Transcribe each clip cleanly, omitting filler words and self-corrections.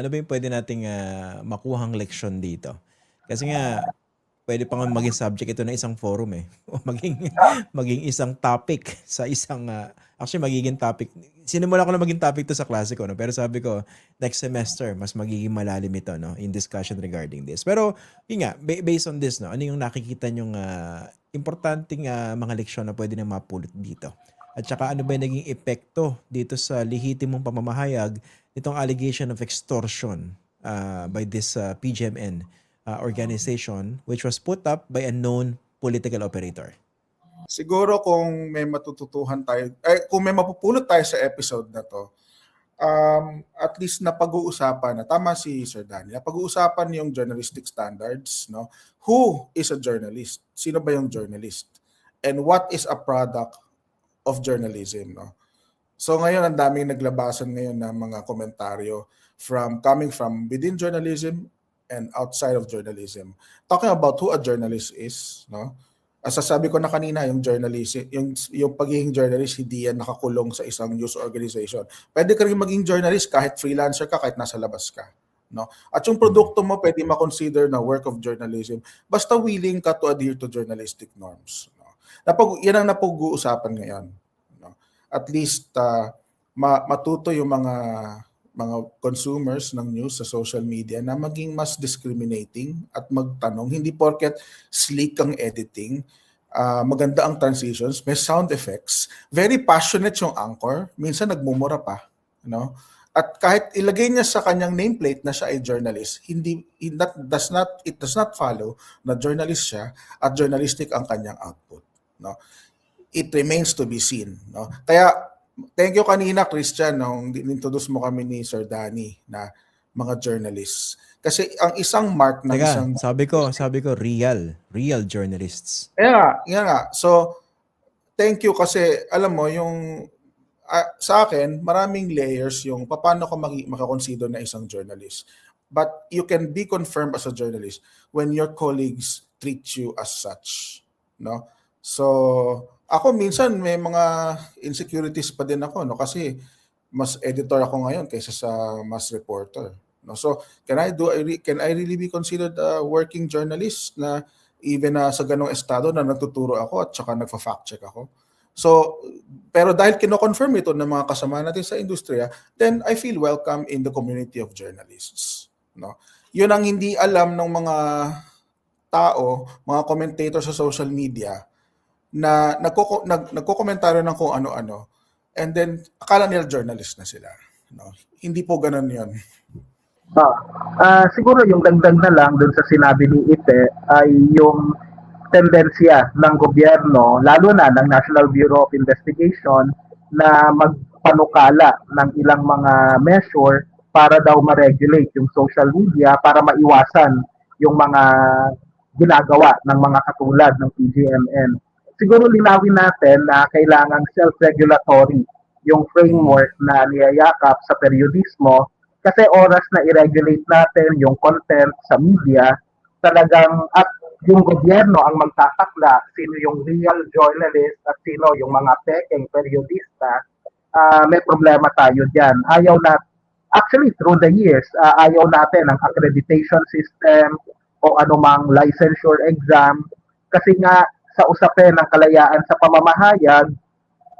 Ano ba yung pwede nating makuhang leksyon dito? Kasi nga, pwede pa nga maging subject ito na isang forum eh. O maging isang topic sa isang, actually magiging topic. Sinimula ko na maging topic to sa klase ko, no? Pero sabi ko, next semester, mas magiging malalim ito, no? In discussion regarding this. Pero, yun nga, based on this, no? Ano yung nakikita nyong importanteng mga leksyon na pwede na mapulot dito? At saka ano ba yung naging epekto dito sa lehitimong pamamahayag itong allegation of extortion by this PGMN organization which was put up by a known political operator? Siguro kung may matututuhan tayo, kung may mapupulot tayo sa episode na to, at least na pag-uusapan na, tama si Sir Danny, na pag-uusapan yung journalistic standards, no? Who is a journalist? Sino ba yung journalist? And what is a product of journalism, no? So ngayon ang daming naglabasan ngayon ng mga komentaryo coming from within journalism and outside of journalism. Talking about who a journalist is, no? As sasabi ko na kanina, yung journalist, yung pagiging journalist, hindi yan nakakulong sa isang news organization. Pwede ka rin maging journalist kahit freelancer ka, kahit nasa labas ka, no? At yung produkto mo pwede ma-consider na work of journalism basta willing ka to adhere to journalistic norms, no? Yan ang napag-uusapan ngayon, no? At least matuto yung mga consumers ng news sa social media na maging mas discriminating at magtanong. Hindi porket sleek ang editing, maganda ang transitions, may sound effects, very passionate yung anchor, minsan nagmumura pa, no? At kahit ilagay niya sa kanyang nameplate na siya ay journalist, it does not follow na journalist siya at journalistic ang kanyang output, no? It remains to be seen, no? Kaya thank you kanina, Christian, nung introduce mo kami ni Sir Danny na mga journalists. Kasi ang isang mark ng isang... Sabi ko, real journalists. Yeah nga. So, thank you kasi, alam mo, yung sa akin, maraming layers yung paano ko makakonsider na isang journalist. But you can be confirmed as a journalist when your colleagues treat you as such, no? So, ako minsan may mga insecurities pa din ako, no, kasi mas editor ako ngayon kaysa sa mas reporter, no. So can I really be considered a working journalist na even sa ganong estado na nagtuturo ako at saka nagfa-fact check ako? So pero dahil kino-confirm ito ng mga kasama natin sa industriya, then I feel welcome in the community of journalists, no. Yun ang hindi alam ng mga tao, mga commentator sa social media, na nagko-komentaryo ng kung ano-ano, and then akala nila journalist na sila, no? Hindi po ganun 'yon. Siguro yung dagdag na lang dun sa sinabi ni Ite ay yung tendensya ng gobyerno, lalo na ng National Bureau of Investigation, na magpanukala ng ilang mga measure para daw ma-regulate yung social media para maiwasan yung mga ginagawa ng mga katulad ng PGMN. Siguro linawin natin na kailangang self-regulatory yung framework na niyayakap sa periodismo, kasi oras na i-regulate natin yung content sa media, talagang at yung gobyerno ang magtatakla sino yung real journalist at sino yung mga pekeng periodista, may problema tayo dyan. Actually through the years, ayaw natin ang accreditation system o anumang licensure exam, kasi nga sa usapin ng kalayaan sa pamamahayag,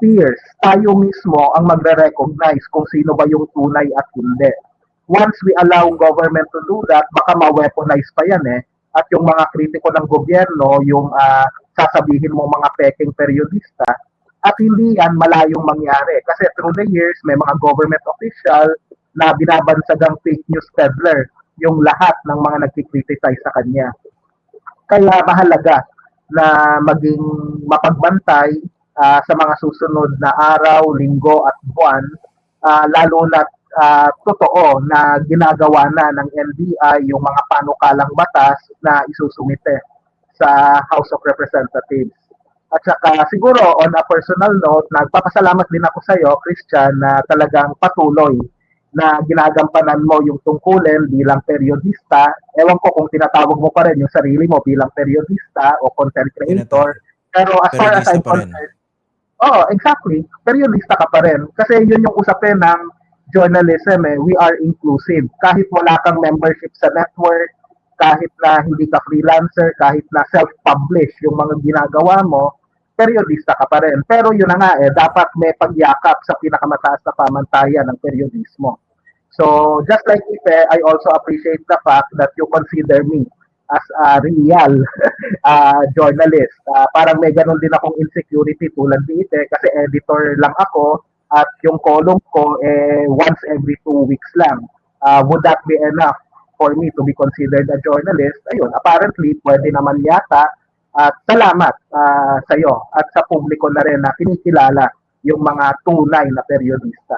peers, tayo mismo ang magre-recognize kung sino ba yung tunay at hindi. Once we allow government to do that, baka ma-weaponize pa yan eh. At yung mga kritiko ng gobyerno, yung sasabihin mo mga peking periodista, at hindi yan malayong mangyari. Kasi through the years, may mga government official na binabansagang fake news peddler yung lahat ng mga nagkikriticize sa kanya. Kaya mahalaga na maging mapagbantay sa mga susunod na araw, linggo at buwan, lalo na totoo na ginagawa na ng NBI yung mga panukalang batas na isusumite sa House of Representatives. At saka siguro on a personal note, nagpapasalamat din ako sa iyo, Christian, na talagang patuloy na ginagampanan mo yung tungkulin bilang periodista. Ewan ko kung tinatawag mo pa rin yung sarili mo bilang periodista o content creator. Pero as far as I'm concerned, exactly. Periodista ka pa rin. Kasi yun yung usapin ng journalism, we are inclusive. Kahit wala kang membership sa network, kahit na hindi ka freelancer, kahit na self-publish yung mga ginagawa mo, periodista ka pa rin. Pero yun na nga dapat may pagyakap sa pinakamataas na pamantayan ng periodismo. So, just like Ife, I also appreciate the fact that you consider me as a real journalist. Parang may ganun din akong insecurity tulad ni Ife kasi editor lang ako at yung column ko once every 2 weeks lang. Would that be enough for me to be considered a journalist? Ayun, apparently, pwede naman yata. At salamat sa iyo at sa publiko na rin na kinikilala yung mga tunay na periodista.